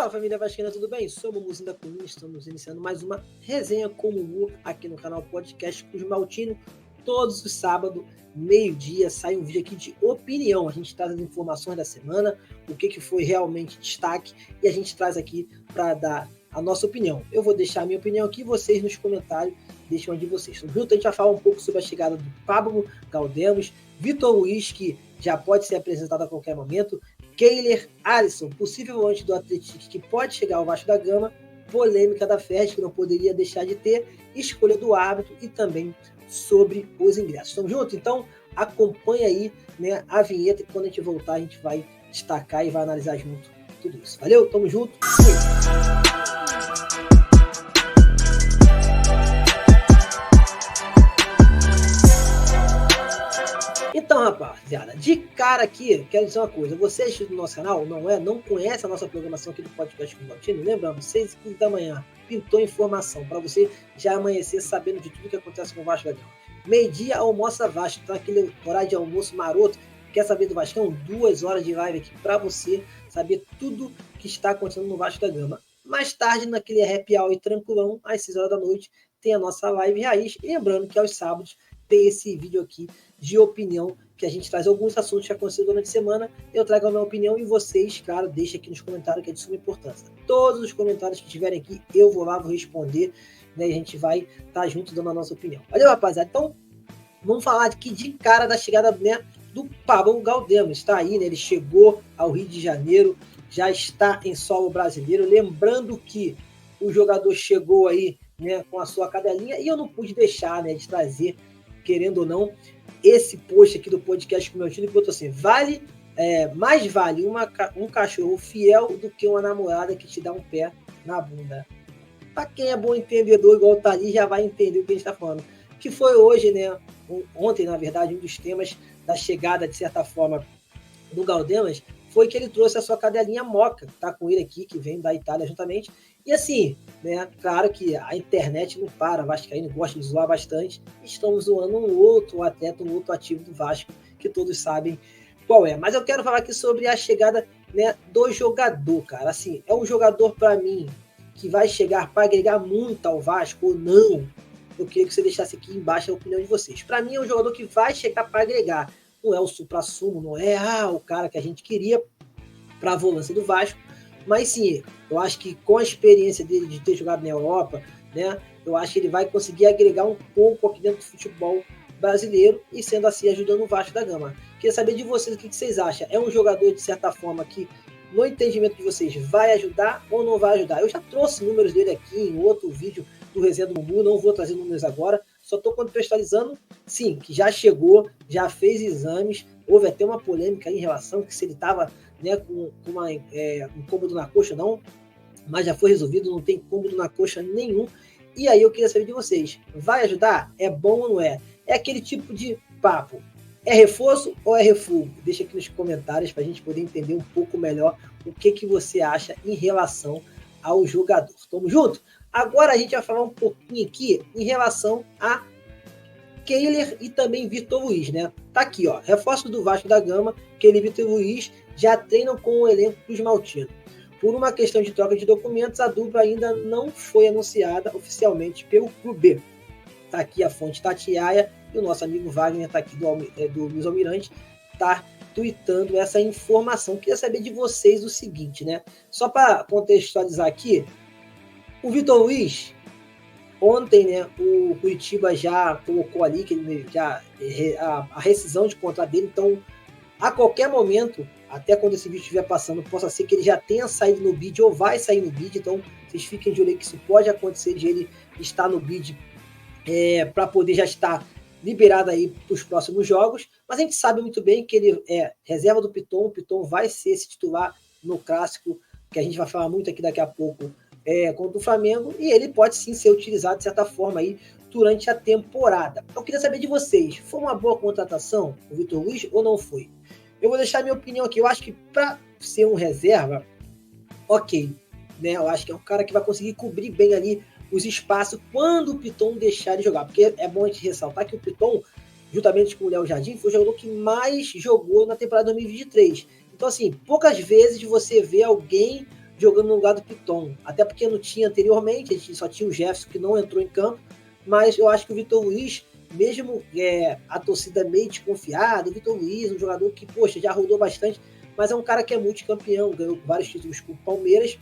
Fala, família vascaína, tudo bem? Sou o Mumuzinho da Colina, estamos iniciando mais uma resenha com o Mumu aqui no canal Podcast Cruz Maltino. Todos os sábados, meio-dia, sai um vídeo aqui de opinião. A gente traz as informações da semana, o que foi realmente destaque, e a gente traz aqui para dar a nossa opinião. Eu vou deixar a minha opinião aqui, vocês nos comentários deixam a de vocês. Então, junto a gente vai falar um pouco sobre a chegada do Pablo Galdemas, Vitor Luiz, que já pode ser apresentado a qualquer momento, Keiler, Alisson, possível volante do Atlético que pode chegar ao Vasco da Gama, polêmica da FERJ que não poderia deixar de ter, escolha do árbitro e também sobre os ingressos. Estamos juntos? Então acompanha aí, né, a vinheta, e quando a gente voltar a gente vai destacar e vai analisar junto tudo isso. Valeu? Tamo junto. Fui. Então, rapaziada, de cara aqui, quero dizer uma coisa. Você assiste do nosso canal, não conhece a nossa programação aqui do Podcast Cruz Maltino? Lembrando, 6h15 da manhã, pintou informação para você já amanhecer sabendo de tudo que acontece com o Vasco da Gama. Meio-dia, almoça Vasco, tá aquele horário de almoço maroto. Quer saber do Vascão? 2 horas de live aqui para você saber tudo que está acontecendo no Vasco da Gama. Mais tarde, naquele happy hour e tranquilão, às 6 horas da noite, tem a nossa live raiz. E lembrando que aos sábados tem esse vídeo aqui de opinião, que a gente traz alguns assuntos que aconteceram durante a semana. Eu trago a minha opinião e vocês, claro, deixem aqui nos comentários, que é de suma importância. Todos os comentários que tiverem aqui, eu vou lá, vou responder, né? E a gente vai estar junto dando a nossa opinião. Valeu, rapaziada? Então, vamos falar aqui de cara da chegada, né, do Pablo Galdemas. Está aí, né? Ele chegou ao Rio de Janeiro, já está em solo brasileiro. Lembrando que o jogador chegou aí, né, com a sua cadelinha, e eu não pude deixar, né, de trazer, querendo ou não, esse post aqui do podcast com o meu time, que botou assim: mais vale um cachorro fiel do que uma namorada que te dá um pé na bunda. Para quem é bom entendedor, igual tá ali, já vai entender o que a gente está falando. Que foi hoje, né, ontem, na verdade, um dos temas da chegada, de certa forma, do Galdemas, foi que ele trouxe a sua cadelinha Moca, tá com ele aqui, que vem da Itália juntamente. E assim, né, claro que a internet não para, o vascaíno gosta de zoar bastante. Estamos zoando um outro atleta, um outro ativo do Vasco, que todos sabem qual é. Mas eu quero falar aqui sobre a chegada, né, do jogador, cara. Assim, é um jogador, para mim, que vai chegar para agregar muito ao Vasco ou não? Eu queria que você deixasse aqui embaixo a opinião de vocês. Para mim, é um jogador que vai chegar para agregar. Não é o supra-sumo, não é o cara que a gente queria para a volância do Vasco, mas sim, eu acho que com a experiência dele de ter jogado na Europa, né, eu acho que ele vai conseguir agregar um pouco aqui dentro do futebol brasileiro e, sendo assim, ajudando o Vasco da Gama. Queria saber de vocês o que vocês acham. É um jogador, de certa forma, que, no entendimento de vocês, vai ajudar ou não vai ajudar? Eu já trouxe números dele aqui em outro vídeo do Resenha do Mumu, não vou trazer números agora, só estou contextualizando, sim, que já chegou, já fez exames, houve até uma polêmica em relação que se ele estava, né, com um incômodo na coxa, não, mas já foi resolvido, não tem incômodo na coxa nenhum. E aí eu queria saber de vocês, vai ajudar? É bom ou não é? É aquele tipo de papo, é reforço ou é refúgio? Deixa aqui nos comentários para a gente poder entender um pouco melhor o que você acha em relação ao jogador. Tamo junto? Agora a gente vai falar um pouquinho aqui em relação a Keiler e também Vitor Luiz, né? Tá aqui, ó, reforço do Vasco da Gama, Keiler e Vitor Luiz já treinam com o elenco Cruz Maltino. Por uma questão de troca de documentos, a dupla ainda não foi anunciada oficialmente pelo clube. Tá aqui a fonte Tatiaia e o nosso amigo Wagner tá aqui do Luiz Almirante, tá tweetando essa informação. Queria saber de vocês o seguinte, né? Só para contextualizar aqui, o Vitor Luiz, ontem, né, o Curitiba já colocou ali que ele a rescisão de contrato dele, então a qualquer momento, até quando esse vídeo estiver passando, possa ser que ele já tenha saído no bid ou vai sair no bid, então vocês fiquem de olho aí que isso pode acontecer de ele estar no bid para poder já estar liberado aí para os próximos jogos, mas a gente sabe muito bem que ele é reserva do Piton, o Piton vai ser esse titular no clássico, que a gente vai falar muito aqui daqui a pouco, contra o Flamengo, e ele pode sim ser utilizado de certa forma aí durante a temporada. Eu queria saber de vocês, foi uma boa contratação o Vitor Luiz ou não foi? Eu vou deixar minha opinião aqui, eu acho que para ser um reserva, ok, né? Eu acho que é um cara que vai conseguir cobrir bem ali os espaços quando o Piton deixar de jogar, porque é bom a gente ressaltar que o Piton, juntamente com o Léo Jardim, foi o jogador que mais jogou na temporada 2023. Então, assim, poucas vezes você vê alguém jogando no lugar do Piton. Até porque não tinha anteriormente, a gente só tinha o Jefferson que não entrou em campo, mas eu acho que o Vitor Luiz, mesmo a torcida meio desconfiada, o Vitor Luiz, um jogador que, poxa, já rodou bastante, mas é um cara que é multicampeão, ganhou vários títulos com o Palmeiras.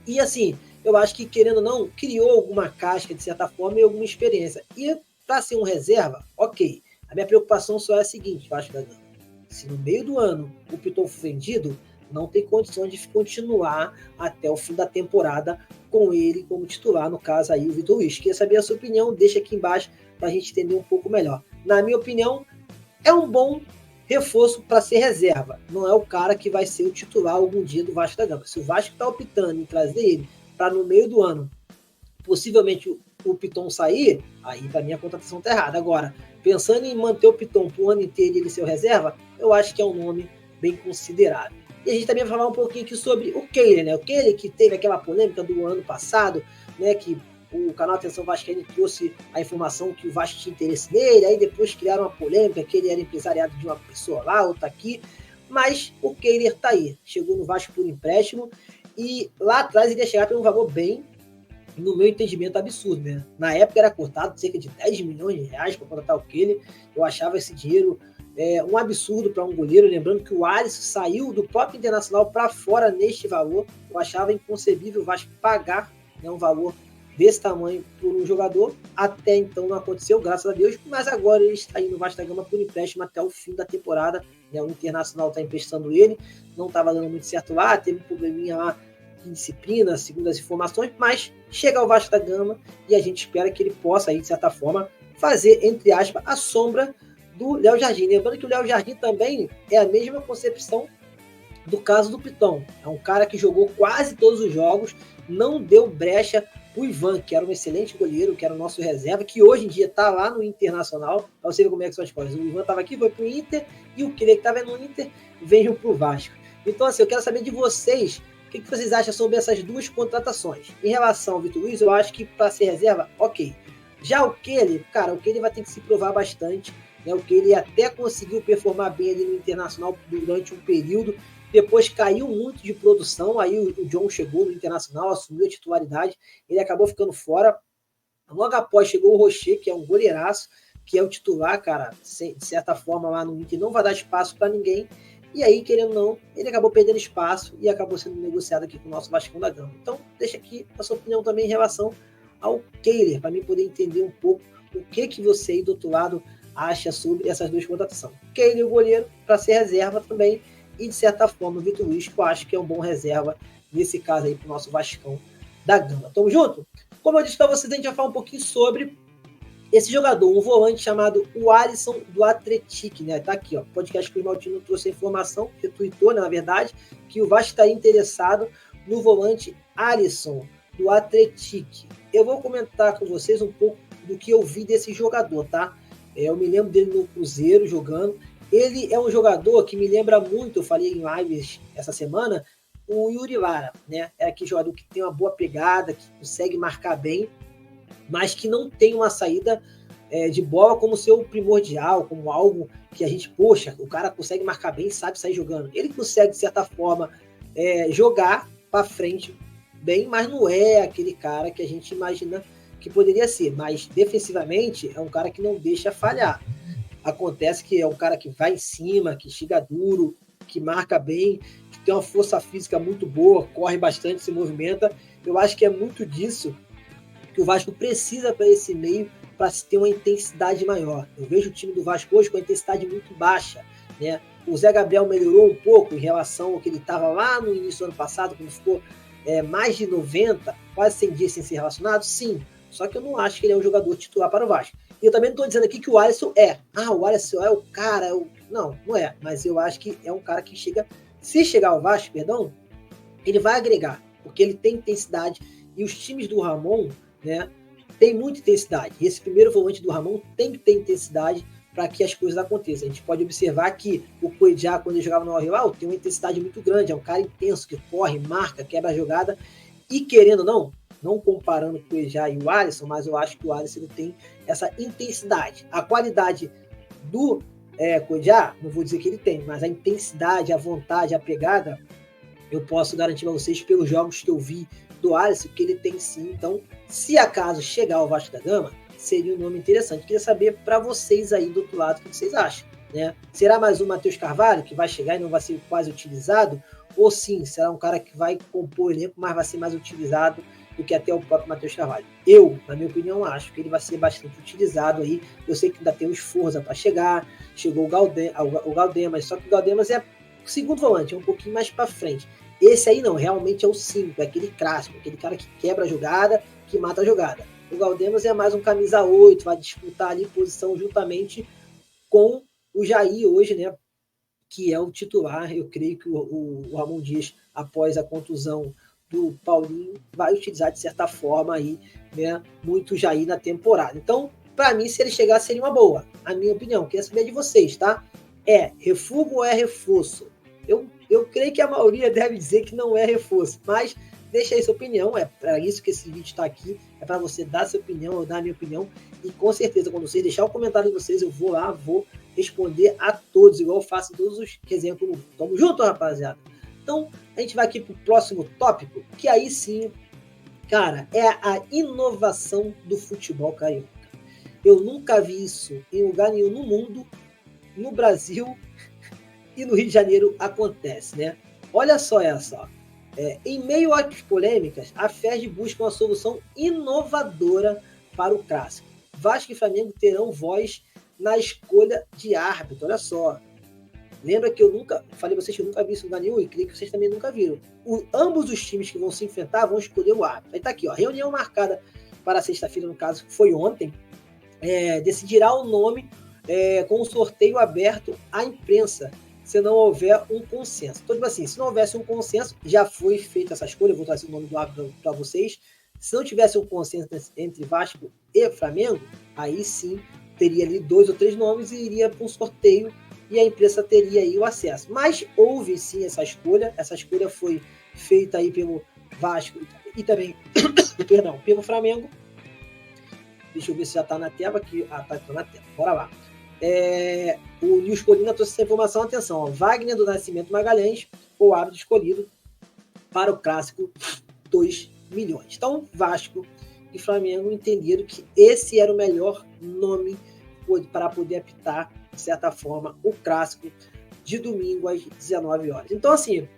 E assim, eu acho que, querendo ou não, criou alguma casca, de certa forma, e alguma experiência. E para ser um reserva, ok. A minha preocupação só é a seguinte, Vasco da Gama. Se no meio do ano o Piton for vendido, não tem condições de continuar até o fim da temporada com ele como titular, no caso aí o Vitor Luiz. Queria saber a sua opinião, deixa aqui embaixo para a gente entender um pouco melhor. Na minha opinião, é um bom reforço para ser reserva. Não é o cara que vai ser o titular algum dia do Vasco da Gama. Se o Vasco está optando em trazer ele para no meio do ano, possivelmente o Piton sair, aí para mim a contratação está errada. Agora, pensando em manter o Piton para o ano inteiro e ele ser o reserva, eu acho que é um nome bem considerável. E a gente também vai falar um pouquinho aqui sobre o Kehler, né? O Kehler que teve aquela polêmica do ano passado, né? Que o canal Atenção Vascaína trouxe a informação que o Vasco tinha interesse nele, aí depois criaram uma polêmica que ele era empresariado de uma pessoa lá, outra aqui, mas o Kehler tá aí, chegou no Vasco por empréstimo e lá atrás ele ia chegar por um valor bem, no meu entendimento, absurdo, né? Na época era cortado cerca de 10 milhões de reais para contratar o Kehler, eu achava esse dinheiro um absurdo para um goleiro, lembrando que o Alisson saiu do próprio Internacional para fora neste valor, eu achava inconcebível o Vasco pagar, né, um valor desse tamanho por um jogador, até então não aconteceu, graças a Deus, mas agora ele está indo no Vasco da Gama por empréstimo até o fim da temporada, né? O Internacional está emprestando ele, não estava dando muito certo lá, teve um probleminha lá de disciplina, segundo as informações, mas chega ao Vasco da Gama e a gente espera que ele possa, aí, de certa forma, fazer, entre aspas, a sombra do Léo Jardim. Lembrando que o Léo Jardim também é a mesma concepção do caso do Piton. É um cara que jogou quase todos os jogos, não deu brecha o Ivan, que era um excelente goleiro, que era o nosso reserva, que hoje em dia está lá no Internacional, para você ver como é que são as coisas. O Ivan estava aqui, foi para o Inter, e o Kehler que estava no Inter veio para o Vasco. Então, assim, eu quero saber de vocês, o que vocês acham sobre essas duas contratações? Em relação ao Vitor Luiz, eu acho que para ser reserva, ok. Já o Kehler, cara, o Kehler vai ter que se provar bastante, né? O Kehler até conseguiu performar bem ali no Internacional durante um período, depois caiu muito de produção, aí o John chegou no Internacional, assumiu a titularidade, ele acabou ficando fora. Logo após chegou o Rocher, que é um goleiraço, que é o titular, cara, de certa forma lá no Inter, não vai dar espaço para ninguém, e aí, querendo ou não, ele acabou perdendo espaço e acabou sendo negociado aqui com o nosso Vascão da Gama. Então, deixa aqui a sua opinião também em relação ao Kehler, para mim poder entender um pouco o que você aí do outro lado acha sobre essas duas contratações. Kehler, o goleiro, para ser reserva também, e de certa forma o Vitor Luiz, que eu acho que é um bom reserva nesse caso aí para o nosso Vascão da Gama. Tamo junto? Como eu disse para vocês, a gente vai falar um pouquinho sobre esse jogador, um volante chamado o Alisson do Atletic, né? Tá aqui, ó, podcast que o Maltino trouxe a informação, retweetou, né, na verdade, que o Vasco está interessado no volante Alisson do Atletic. Eu vou comentar com vocês um pouco do que eu vi desse jogador, tá? Eu me lembro dele no Cruzeiro jogando. Ele é um jogador que me lembra muito, eu falei em lives essa semana, o Yuri Lara, né? É aquele jogador que tem uma boa pegada, que consegue marcar bem, mas que não tem uma saída de bola como seu primordial, como algo que a gente, poxa, o cara consegue marcar bem, sabe sair jogando. Ele consegue, de certa forma, jogar para frente bem, mas não é aquele cara que a gente imagina que poderia ser. Mas defensivamente é um cara que não deixa falhar. Acontece que é um cara que vai em cima, que chega duro, que marca bem, que tem uma força física muito boa, corre bastante, se movimenta. Eu acho que é muito disso que o Vasco precisa para esse meio, para se ter uma intensidade maior. Eu vejo o time do Vasco hoje com a intensidade muito baixa, né? O Zé Gabriel melhorou um pouco em relação ao que ele estava lá no início do ano passado, quando ficou mais de 90, quase 100 dias sem ser relacionado, sim. Só que eu não acho que ele é um jogador titular para o Vasco. E eu também não estou dizendo aqui que o Alisson é. O Alisson é o cara. Não, não é. Mas eu acho que é um cara que chega... Se chegar ao Vasco, perdão, ele vai agregar. Porque ele tem intensidade. E os times do Ramon, né, tem muita intensidade. E esse primeiro volante do Ramon tem que ter intensidade para que as coisas aconteçam. A gente pode observar que o Cuejá, quando ele jogava no Al-Hilal, tem uma intensidade muito grande. É um cara intenso, que corre, marca, quebra a jogada. E querendo ou não comparando o Cuejá e o Alisson, mas eu acho que o Alisson ele tem essa intensidade. A qualidade do Cuejá, não vou dizer que ele tem, mas a intensidade, a vontade, a pegada, Eu posso garantir para vocês, pelos jogos que eu vi do Alisson, que ele tem sim. Então, se acaso chegar ao Vasco da Gama, seria um nome interessante. Queria saber para vocês aí do outro lado o que vocês acham. Né? Será mais um Matheus Carvalho, que vai chegar e não vai ser quase utilizado? Ou sim, será um cara que vai compor o elenco, mas vai ser mais utilizado do que até o próprio Matheus Carvalho? Eu, na minha opinião, acho que ele vai ser bastante utilizado aí. Eu sei que ainda tem o Forza para chegar. Chegou o Galdemas, só que o Galdemas é o segundo volante, é um pouquinho mais para frente. Esse aí não, realmente é o 5, é aquele clássico, aquele cara que quebra a jogada, que mata a jogada. O Galdemas é mais um camisa 8, vai disputar ali posição juntamente com o Jair hoje, né? Que é o titular. Eu creio que o Ramon Dias, após a contusão do Paulinho, vai utilizar de certa forma aí, né, muito Jair na temporada. Então, para mim, se ele chegar, seria uma boa. A minha opinião, queria saber de vocês, tá? É refúgio ou é reforço? Eu creio que a maioria deve dizer que não é reforço, mas deixa aí sua opinião, é para isso que esse vídeo está aqui, é para você dar sua opinião, eu dar a minha opinião, e com certeza, quando vocês deixar o comentário de vocês, eu vou lá, vou responder a todos, igual eu faço em todos os resenhas. Tamo junto, rapaziada. Então, a gente vai aqui pro próximo tópico, que aí sim, cara, é a inovação do futebol carioca. Eu nunca vi isso em lugar nenhum no mundo, no Brasil e no Rio de Janeiro acontece, né? Olha só essa, ó. Em meio às polêmicas, a FERJ busca uma solução inovadora para o clássico. Vasco e Flamengo terão voz na escolha de árbitro, olha só. Lembra que eu nunca falei pra vocês que eu nunca vi isso no Ganil e creio que vocês também nunca viram. Ambos os times que vão se enfrentar vão escolher o árbitro. Aí tá aqui, ó, reunião marcada para sexta-feira, no caso, foi ontem, decidirá o nome com um sorteio aberto à imprensa, se não houver um consenso. Então, tipo assim, se não houvesse um consenso, já foi feita essa escolha, eu vou trazer o nome do árbitro para vocês. Se não tivesse um consenso entre Vasco e Flamengo, aí sim teria ali 2 ou 3 nomes e iria para um sorteio e a imprensa teria aí o acesso. Mas houve sim essa escolha foi feita aí pelo Vasco e também, perdão, pelo Flamengo. Deixa eu ver se já está na tela aqui. Ah, tá na tela, bora lá. O Nils Colina trouxe essa informação, atenção, ó, Wagner do Nascimento Magalhães, o árbitro escolhido para o clássico 2 milhões. Então, Vasco e Flamengo entenderam que esse era o melhor nome para poder apitar, de certa forma, o clássico de domingo às 19 horas. Então, assim,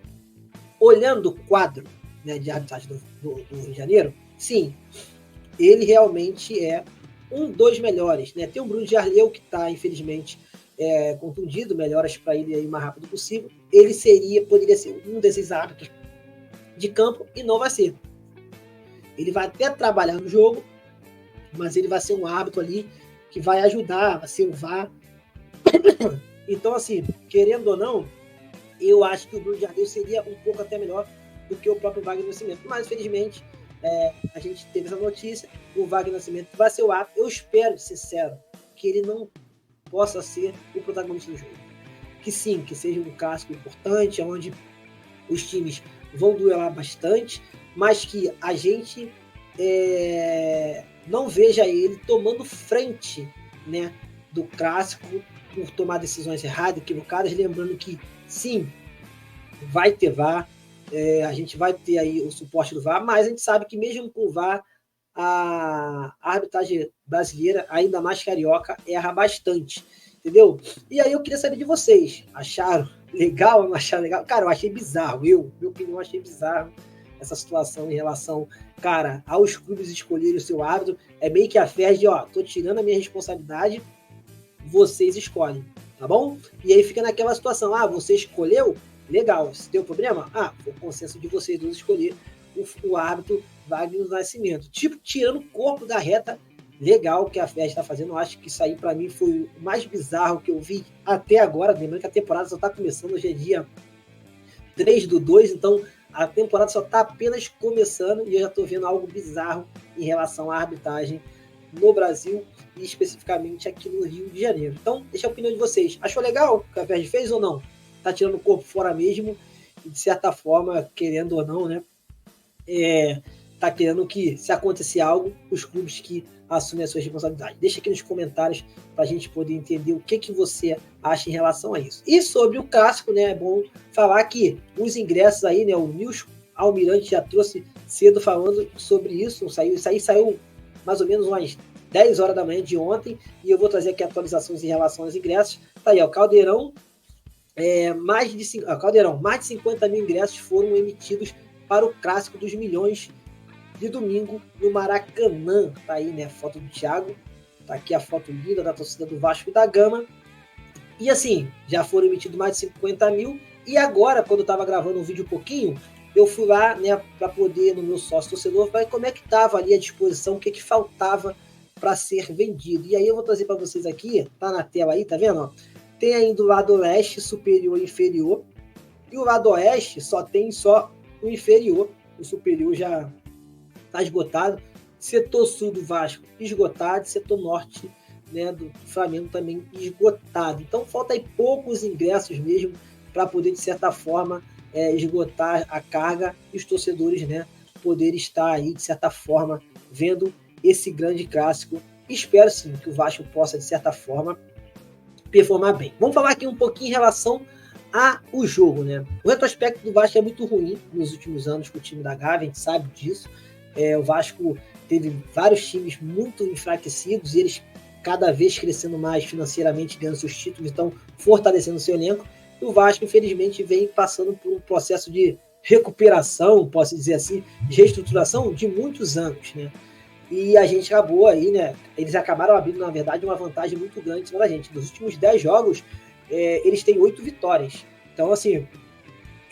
olhando o quadro, né, de arbitragem do Rio de Janeiro, sim, ele realmente é um dos melhores, né? Tem o Bruno Jarleu, que está, infelizmente, contundido, melhoras para ele aí o mais rápido possível. Ele poderia ser um desses árbitros de campo e não vai ser. Ele vai até trabalhar no jogo, mas ele vai ser um árbitro ali que vai ajudar, vai ser o VAR. Então, assim, querendo ou não, eu acho que o Bruno Jardim seria um pouco até melhor do que o próprio Wagner Nascimento. Mas, infelizmente, a gente teve essa notícia, o Wagner Nascimento vai ser o árbitro. Eu espero, sincero, que ele não possa ser o protagonista do jogo. Que sim, que seja um clássico importante, onde os times vão duelar bastante, mas que a gente não veja ele tomando frente, né, do clássico por tomar decisões erradas, equivocadas, lembrando que sim, vai ter VAR, a gente vai ter aí o suporte do VAR, mas a gente sabe que mesmo com o VAR, a arbitragem brasileira, ainda mais carioca, erra bastante, entendeu? E aí eu queria saber de vocês, acharam legal ou não acharam legal? Cara, eu achei bizarro, minha opinião, eu achei bizarro essa situação em relação, cara, aos clubes escolherem o seu árbitro. É meio que a FERJ, ó, tô tirando a minha responsabilidade, vocês escolhem, tá bom? E aí fica naquela situação, você escolheu, legal, se deu problema, foi o consenso de vocês dois escolher o árbitro Wagner Nascimento, tipo, tirando o corpo da reta. Legal que a FERJ está fazendo, eu acho que isso aí para mim foi o mais bizarro que eu vi até agora, lembrando que a temporada só está começando, hoje é dia 3/2, então a temporada só está apenas começando e eu já estou vendo algo bizarro em relação à arbitragem no Brasil e especificamente aqui no Rio de Janeiro. Então, deixa a opinião de vocês. Achou legal o que a FERJ fez ou não? Tá tirando o corpo fora mesmo e, de certa forma, querendo ou não, né, tá querendo que, se acontecer algo, os clubes que assumem a sua responsabilidade. Deixa aqui nos comentários para a gente poder entender o que você acha em relação a isso. E sobre o clássico, né, é bom falar que os ingressos aí, né, o Nilson Almirante já trouxe cedo falando sobre isso. Isso aí saiu mais ou menos umas 10 horas da manhã de ontem, e eu vou trazer aqui atualizações em relação aos ingressos. Tá aí, ó, Caldeirão, mais de 50 mil ingressos foram emitidos para o Clássico dos Milhões de domingo no Maracanã. Tá aí, né, foto do Thiago, tá aqui a foto linda da torcida do Vasco da Gama. E assim, já foram emitidos mais de 50 mil, e agora, quando eu tava gravando um vídeo um pouquinho, eu fui lá, né, para poder, no meu sócio torcedor, ver como é que tava ali a disposição, o que faltava para ser vendido. E aí eu vou trazer para vocês aqui, tá na tela aí, tá vendo? Ó? Tem ainda o lado leste, superior e inferior, e o lado oeste tem só o inferior, o superior já está esgotado, setor sul do Vasco esgotado, setor norte, né, do Flamengo também esgotado. Então falta aí poucos ingressos mesmo para poder, de certa forma, esgotar a carga e os torcedores, né, poder estar aí, de certa forma, vendo esse grande clássico. Espero sim que o Vasco possa, de certa forma, performar bem. Vamos falar aqui um pouquinho em relação ao jogo, né? O retrospecto do Vasco é muito ruim nos últimos anos com o time da Gávea, a gente sabe disso. O Vasco teve vários times muito enfraquecidos e eles cada vez crescendo mais financeiramente, ganhando seus títulos, então fortalecendo seu elenco. E o Vasco, infelizmente, vem passando por um processo de recuperação, posso dizer assim, de reestruturação de muitos anos, né? E a gente acabou aí, né? Eles acabaram abrindo, na verdade, uma vantagem muito grande em cima da gente. Nos últimos 10 jogos, eles têm 8 vitórias. Então, assim,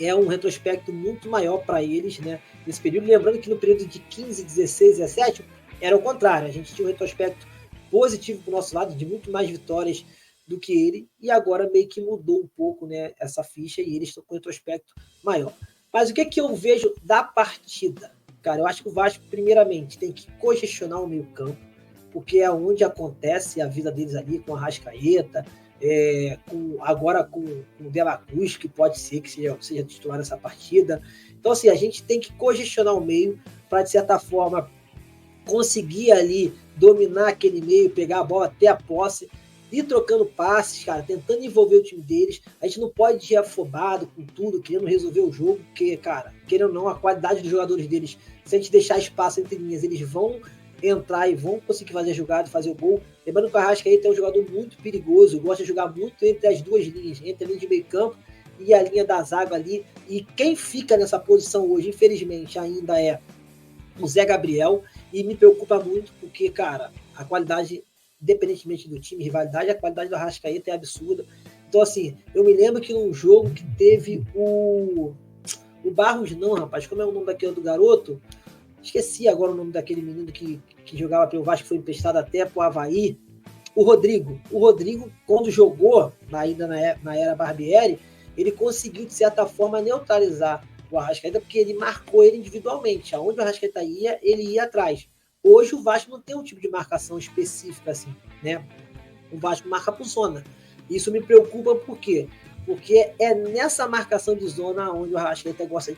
é um retrospecto muito maior para eles, né? Nesse período. Lembrando que no período de 15, 16, 17, era o contrário. A gente tinha um retrospecto positivo para o nosso lado, de muito mais vitórias do que ele. E agora meio que mudou um pouco, né, essa ficha e eles estão com um retrospecto maior. Mas o que eu vejo da partida? Cara, eu acho que o Vasco, primeiramente, tem que congestionar o meio-campo, porque é onde acontece a vida deles ali, com a Arrascaeta, agora com o De La Cruz, que pode ser que seja titular nessa partida. Então, assim, a gente tem que congestionar o meio para, de certa forma, conseguir ali dominar aquele meio, pegar a bola até a posse, ir trocando passes, cara, tentando envolver o time deles. A gente não pode ir afobado com tudo, querendo resolver o jogo, porque, cara, querendo ou não, a qualidade dos jogadores deles, se a gente deixar espaço entre linhas, eles vão entrar e vão conseguir fazer a jogada, fazer o gol. Lembrando que o Arrascaeta é um jogador muito perigoso, gosta de jogar muito entre as duas linhas, entre a linha de meio campo e a linha da zaga ali. E quem fica nessa posição hoje, infelizmente, ainda é o Zé Gabriel, e me preocupa muito porque, cara, a qualidade, independentemente do time, rivalidade, a qualidade do Arrascaeta é absurda. Então, assim, eu me lembro que num jogo que teve o Barros, não, rapaz, como é o nome daquele do garoto? Esqueci agora o nome daquele menino que jogava pelo Vasco, foi emprestado até pro Avaí. O Rodrigo, quando jogou ainda na era Barbieri, ele conseguiu, de certa forma, neutralizar o Arrascaeta, porque ele marcou ele individualmente. Aonde o Arrascaeta ia, ele ia atrás. Hoje o Vasco não tem um tipo de marcação específica assim, né? O Vasco marca por zona. Isso me preocupa por quê? Porque é nessa marcação de zona onde o Arrascaeta gosta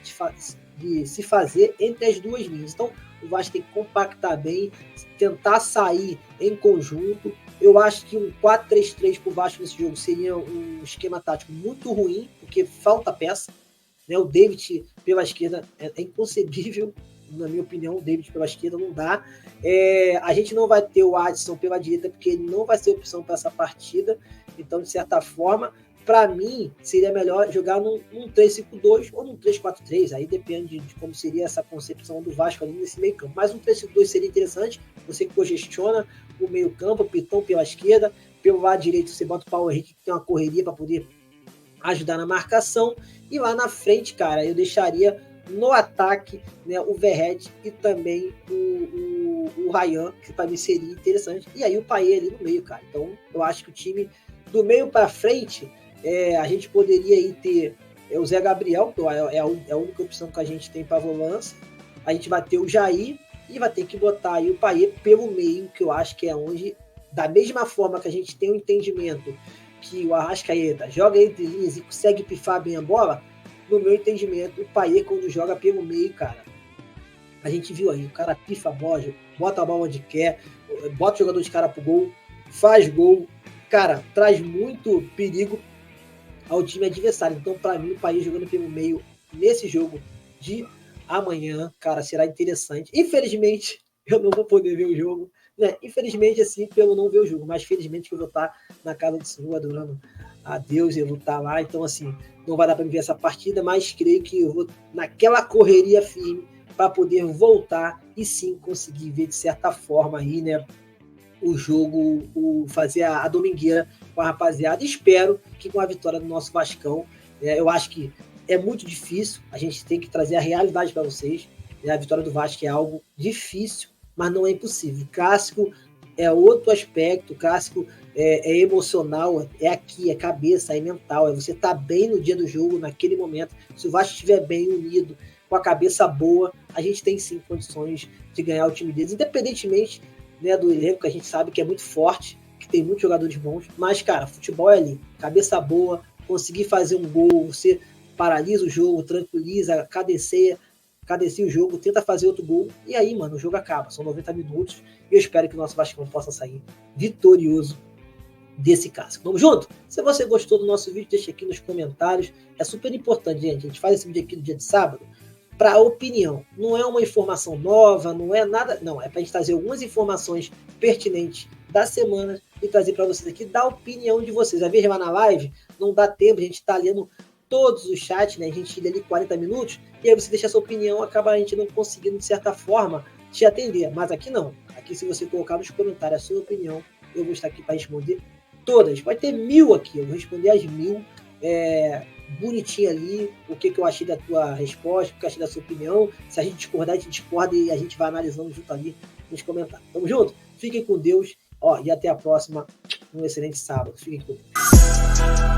de se fazer entre as duas linhas. Então, o Vasco tem que compactar bem, tentar sair em conjunto. Eu acho que um 4-3-3 para o Vasco nesse jogo seria um esquema tático muito ruim, porque falta peça. Né? O David pela esquerda é inconcebível, na minha opinião. O David pela esquerda não dá. A gente não vai ter o Adson pela direita, porque ele não vai ser opção para essa partida. Então, de certa forma, para mim, seria melhor jogar num 3-5-2 ou num 3-4-3. Aí depende de como seria essa concepção do Vasco ali nesse meio campo. Mas um 3-5-2 seria interessante. Você congestiona o meio campo, o Pitão pela esquerda, pelo lado direito você bota o Paulo Henrique, que tem uma correria para poder ajudar na marcação. E lá na frente, cara, eu deixaria no ataque, né, o Verret e também o Ryan, que para mim seria interessante. E aí o Paê ali no meio, cara. Então eu acho que o time do meio para frente, a gente poderia aí ter o Zé Gabriel, que é a única opção que a gente tem para volância. A gente vai ter o Jair e vai ter que botar aí o Paê pelo meio, que eu acho que é onde, da mesma forma que a gente tem um entendimento que o Arrascaeta joga entre linhas e consegue pifar bem a bola, no meu entendimento, o Paê, quando joga pelo meio, cara, A gente viu aí, o cara pifa a bola, bota a bola onde quer, bota o jogador de cara pro gol, faz gol, cara, traz muito perigo ao time adversário. Então, para mim, o País jogando pelo meio nesse jogo de amanhã, cara, será interessante. Infelizmente, eu não vou poder ver o jogo, né? Infelizmente, assim, pelo não ver o jogo, mas felizmente que eu vou estar na casa do Senhor, adorando a Deus, eu vou estar lá. Então, assim, não vai dar para me ver essa partida, mas creio que eu vou naquela correria firme para poder voltar e sim conseguir ver de certa forma aí, né, o jogo, fazer a domingueira com a rapaziada. Espero que com a vitória do nosso Vascão, eu acho que é muito difícil, a gente tem que trazer a realidade para vocês. A vitória do Vasco é algo difícil, mas não é impossível. O clássico é outro aspecto, o clássico é emocional, é aqui, é cabeça, é mental, é você estar bem no dia do jogo, naquele momento. Se o Vasco estiver bem unido, com a cabeça boa, a gente tem sim condições de ganhar o time deles, independentemente, né, do elenco, que a gente sabe que é muito forte, que tem muitos jogadores bons, mas, cara, futebol é ali, cabeça boa, conseguir fazer um gol, você paralisa o jogo, tranquiliza, cadencia o jogo, tenta fazer outro gol, e aí, mano, o jogo acaba, são 90 minutos, e eu espero que o nosso Vasco possa sair vitorioso desse clássico. Vamos junto? Se você gostou do nosso vídeo, deixa aqui nos comentários, é super importante, gente, a gente faz esse vídeo aqui no dia de sábado, para opinião. Não é uma informação nova, não é nada. Não, é para a gente trazer algumas informações pertinentes da semana e trazer para vocês aqui da opinião de vocês. Às vezes lá na live não dá tempo, a gente está lendo todos os chats, né? A gente lê ali 40 minutos e aí você deixa a sua opinião, acaba a gente não conseguindo, de certa forma, te atender. Mas aqui não. Aqui, se você colocar nos comentários a sua opinião, eu vou estar aqui para responder todas. Vai ter 1000 aqui, eu vou responder as 1000. Bonitinho ali, o que eu achei da tua resposta, o que eu achei da sua opinião. Se a gente discordar, a gente discorda e a gente vai analisando junto ali nos comentários. Tamo junto? Fiquem com Deus, e até a próxima. Um excelente sábado. Fiquem com Deus.